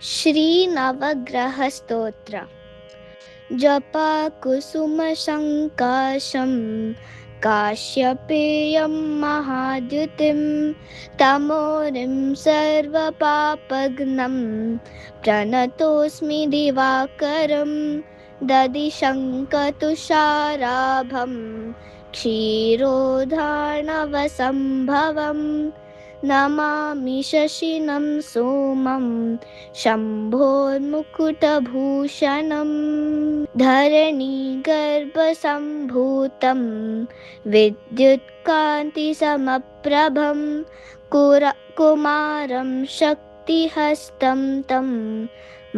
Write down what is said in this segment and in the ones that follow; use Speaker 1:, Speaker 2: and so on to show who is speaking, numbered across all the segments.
Speaker 1: श्रीनवग्रहस्तोत्र। जपाकुसुमसङ्काशं काश्यपेयं महाद्युतिं तमोरिं सर्वपापघ्नं प्रणतोऽस्मि दिवाकरं ददिशङ्कतुषाराभं क्षीरोधार्णवसम्भवम् नमामि शशिनं सोमं शम्भोर्मुकुटभूषणम् धरणीगर्भसम्भूतं विद्युत्कान्तिसमप्रभं कुमारं शक्तिहस्तं तं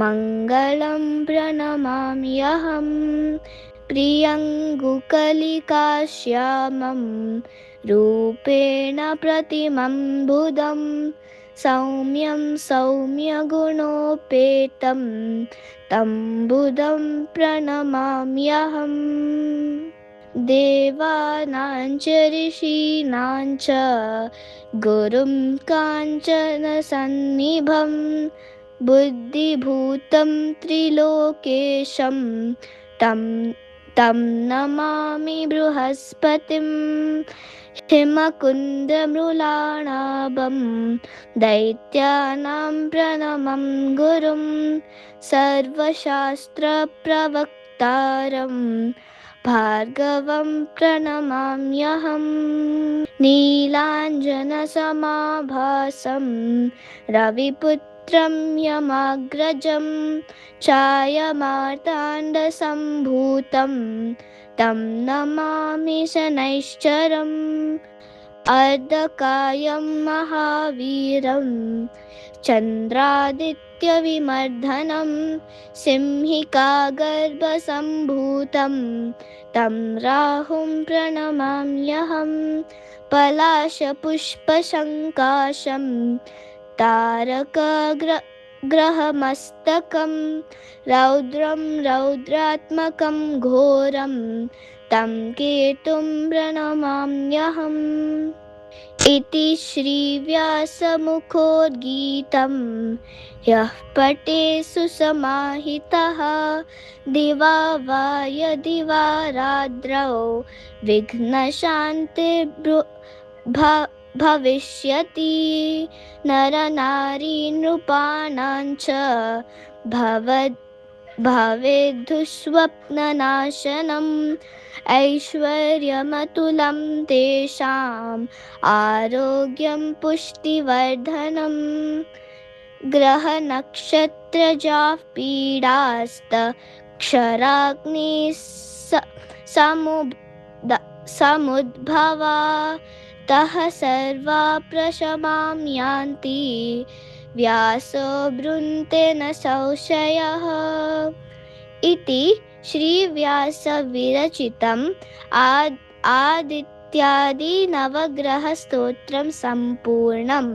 Speaker 1: मङ्गलं प्रणमाम्यहम् प्रियङ्गुकलिकाश्यामं रूपेण प्रतिमं बुधं सौम्यं सौम्यगुणोपेतं तं बुधं प्रणमाम्यहम् देवानां च ऋषीणां च गुरुं काञ्चनसन्निभं बुद्धिभूतं त्रिलोकेशं तं नमामि बृहस्पतिं हिमकुन्दमृळाणाभं दैत्यानां प्रणमं गुरुं सर्वशास्त्रप्रवक्तारं भार्गवं प्रणमाम्यहम् नीलाञ्जनसमाभासं रविपुत्रं यमाग्रजं छायामार्ताण्डसम्भूतं तं नमामि शनैश्चरम् अर्धकायं महावीरं चन्द्रादित्यविमर्दनं सिंहिकागर्भसम्भूतं तं राहुं प्रणमाम्यहम् पलाशपुष्पसङ्काशं तारकग्रहमस्तकं रौद्रं रौद्रात्मकं घोरं तं केतुं प्रणमाम्यहम् इति श्रीव्यासमुखोद्गीतं यः पठे सुसमाहितः दिवा वा यदि वा रात्रौ विघ्नशान्तिर्भविष्यति नरनारीनृपाणां च भवेद्धुःस्वप्ननाशनम् ऐश्वर्यमतुलं तेषाम् आरोग्यं पुष्टिवर्धनम् ग्रहनक्षत्रजाः पीडास्तक्षराग्निसमुद्भवा तः सर्वा प्रशमां यान्ति व्यासो बृन्ते न संशयः इति श्रीव्यासविरचितम् आदित्यादि नवग्रहस्तोत्रं सम्पूर्णम्।